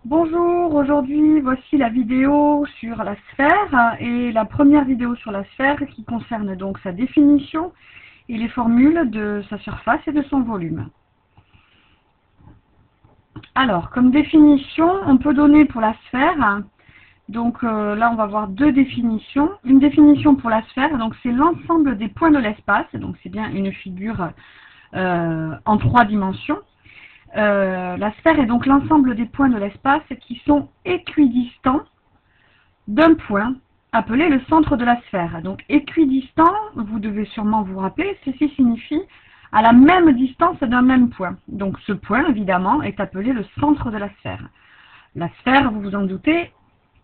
Bonjour, aujourd'hui voici la vidéo sur la sphère et la première vidéo sur la sphère qui concerne donc sa définition et les formules de sa surface et de son volume. Alors, comme définition, on peut donner pour la sphère, donc là on va voir deux définitions. Une définition pour la sphère, donc c'est l'ensemble des points de l'espace, donc c'est bien une figure en 3 dimensions. La sphère est donc l'ensemble des points de l'espace qui sont équidistants d'un point appelé le centre de la sphère. Donc équidistant, vous devez sûrement vous rappeler, ceci signifie à la même distance d'un même point. Donc ce point, évidemment, est appelé le centre de la sphère. La sphère, vous vous en doutez,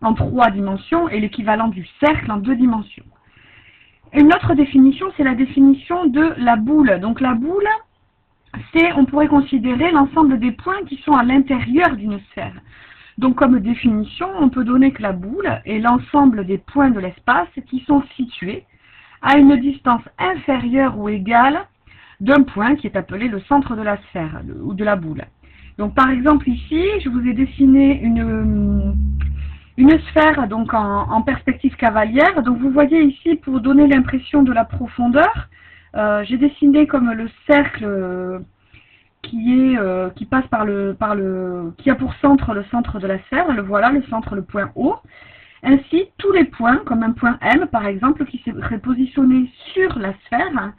en 3 dimensions est l'équivalent du cercle en 2 dimensions. Une autre définition, c'est la définition de la boule. Donc la boule, on pourrait considérer l'ensemble des points qui sont à l'intérieur d'une sphère. Donc comme définition, on peut donner que la boule est l'ensemble des points de l'espace qui sont situés à une distance inférieure ou égale d'un point qui est appelé le centre de la sphère ou de la boule. Donc par exemple ici, je vous ai dessiné une sphère donc en perspective cavalière. Donc vous voyez ici, pour donner l'impression de la profondeur, j'ai dessiné comme le cercle qui passe qui a pour centre le centre de la sphère. Le voilà, le centre, le point O. Ainsi, tous les points, comme un point M par exemple, qui serait positionné sur la sphère,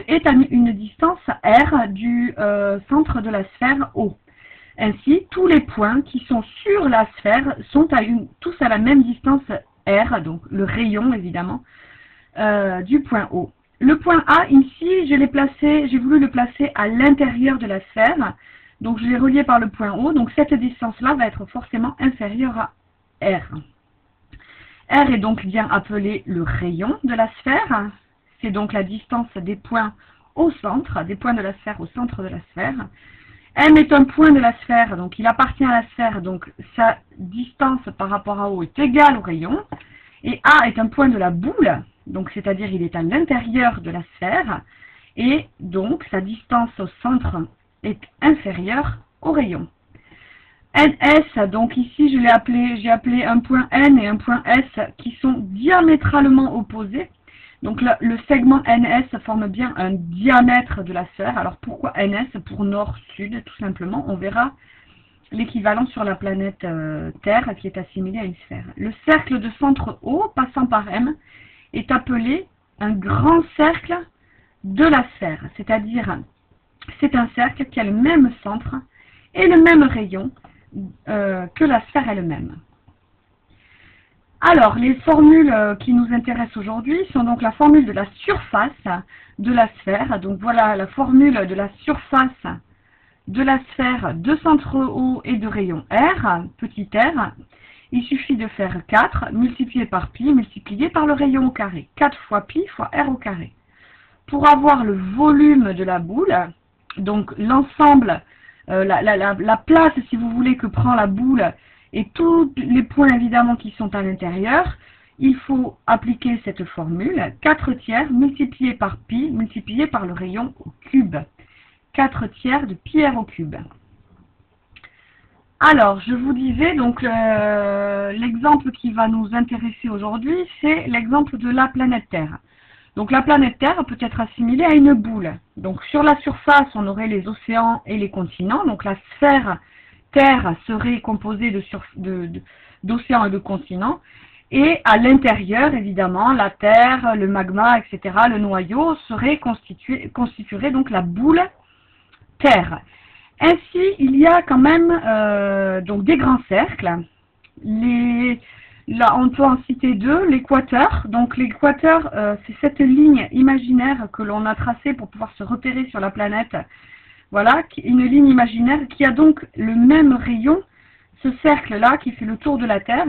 est à une distance R du centre de la sphère O. Ainsi, tous les points qui sont sur la sphère sont tous à la même distance R, donc le rayon évidemment, du point O. Le point A, ici, j'ai voulu le placer à l'intérieur de la sphère. Donc, je l'ai relié par le point O. Donc, cette distance-là va être forcément inférieure à R. R est donc bien appelé le rayon de la sphère. C'est donc la distance des points au centre, des points de la sphère au centre de la sphère. M est un point de la sphère, donc il appartient à la sphère, donc sa distance par rapport à O est égale au rayon. Et A est un point de la boule, donc c'est-à-dire il est à l'intérieur de la sphère, et donc sa distance au centre est inférieure au rayon. NS, donc ici j'ai appelé un point N et un point S qui sont diamétralement opposés. Donc le segment NS forme bien un diamètre de la sphère. Alors pourquoi NS? Pour nord-sud, tout simplement. On verra l'équivalent sur la planète Terre qui est assimilé à une sphère. Le cercle de centre O passant par M est appelé un grand cercle de la sphère, c'est-à-dire c'est un cercle qui a le même centre et le même rayon que la sphère elle-même. Alors, les formules qui nous intéressent aujourd'hui sont donc la formule de la surface de la sphère. Donc voilà la formule de la surface de la sphère de centre O et de rayon R, petit r. Il suffit de faire 4 multiplié par pi multiplié par le rayon au carré. 4 fois pi fois r au carré. Pour avoir le volume de la boule, donc l'ensemble, la place, si vous voulez, que prend la boule et tous les points évidemment qui sont à l'intérieur, il faut appliquer cette formule. 4 tiers multiplié par pi multiplié par le rayon au cube. 4 tiers de pi r au cube. Alors, je vous disais, donc l'exemple qui va nous intéresser aujourd'hui, c'est l'exemple de la planète Terre. Donc la planète Terre peut être assimilée à une boule. Donc sur la surface, on aurait les océans et les continents. Donc la sphère Terre serait composée d'océans et de continents. Et à l'intérieur, évidemment, la Terre, le magma, etc., le noyau constituerait donc la boule Terre. Ainsi, il y a quand même donc des grands cercles. Là, on peut en citer deux. L'équateur. Donc l'équateur, c'est cette ligne imaginaire que l'on a tracée pour pouvoir se repérer sur la planète. Voilà, une ligne imaginaire qui a donc le même rayon, ce cercle-là qui fait le tour de la Terre,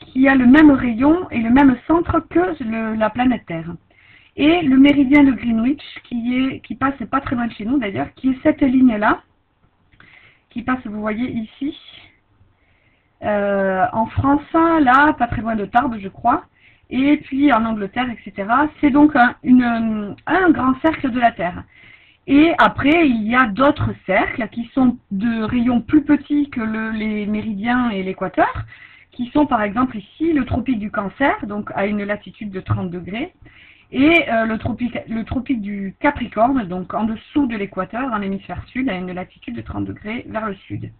qui a le même rayon et le même centre que la planète Terre. Et le méridien de Greenwich, qui passe pas très loin de chez nous d'ailleurs, qui est cette ligne-là, qui passe, vous voyez ici, en France, là, pas très loin de Tarbes, je crois, et puis en Angleterre, etc. C'est donc un grand cercle de la Terre. Et après, il y a d'autres cercles qui sont de rayons plus petits que les méridiens et l'équateur, qui sont par exemple ici le tropique du Cancer, donc à une latitude de 30 degrés, et le tropique du Capricorne, donc en dessous de l'équateur, en hémisphère sud, à une latitude de 30 degrés vers le sud.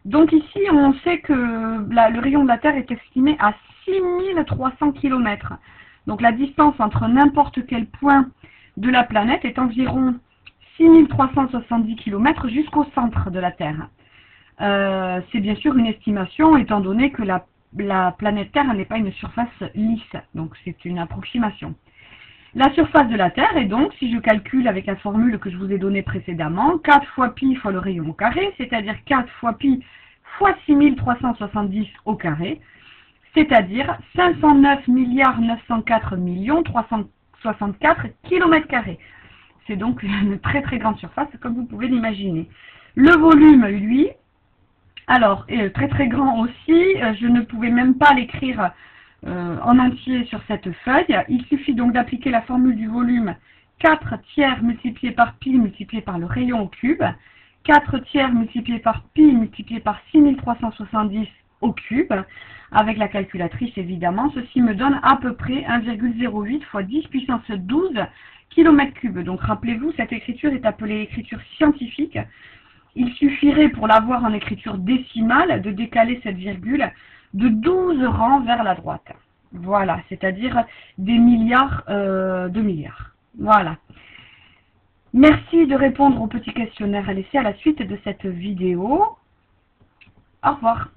Donc ici, on sait que le rayon de la Terre est estimé à 6300 km. Donc la distance entre n'importe quel point de la planète est environ 6370 km jusqu'au centre de la Terre. C'est bien sûr une estimation étant donné que la planète Terre n'est pas une surface lisse, donc c'est une approximation. La surface de la Terre est donc, si je calcule avec la formule que je vous ai donnée précédemment, 4 fois pi fois le rayon au carré, c'est-à-dire 4 fois pi fois 6370 au carré, c'est-à-dire 509 904 364 km². C'est donc une très très grande surface, comme vous pouvez l'imaginer. Le volume, lui, alors, est très très grand aussi, je ne pouvais même pas l'écrire en entier sur cette feuille. Il suffit donc d'appliquer la formule du volume 4 tiers multiplié par pi multiplié par le rayon au cube, 4 tiers multiplié par pi multiplié par 6370 au cube, avec la calculatrice évidemment. Ceci me donne à peu près 1,08 fois 10 puissance 12 km3. Donc rappelez-vous, cette écriture est appelée écriture scientifique. Il suffirait pour l'avoir en écriture décimale de décaler cette virgule de 12 rangs vers la droite. Voilà, c'est-à-dire des milliards de milliards. Voilà. Merci de répondre au petit questionnaire à laisser à la suite de cette vidéo. Au revoir.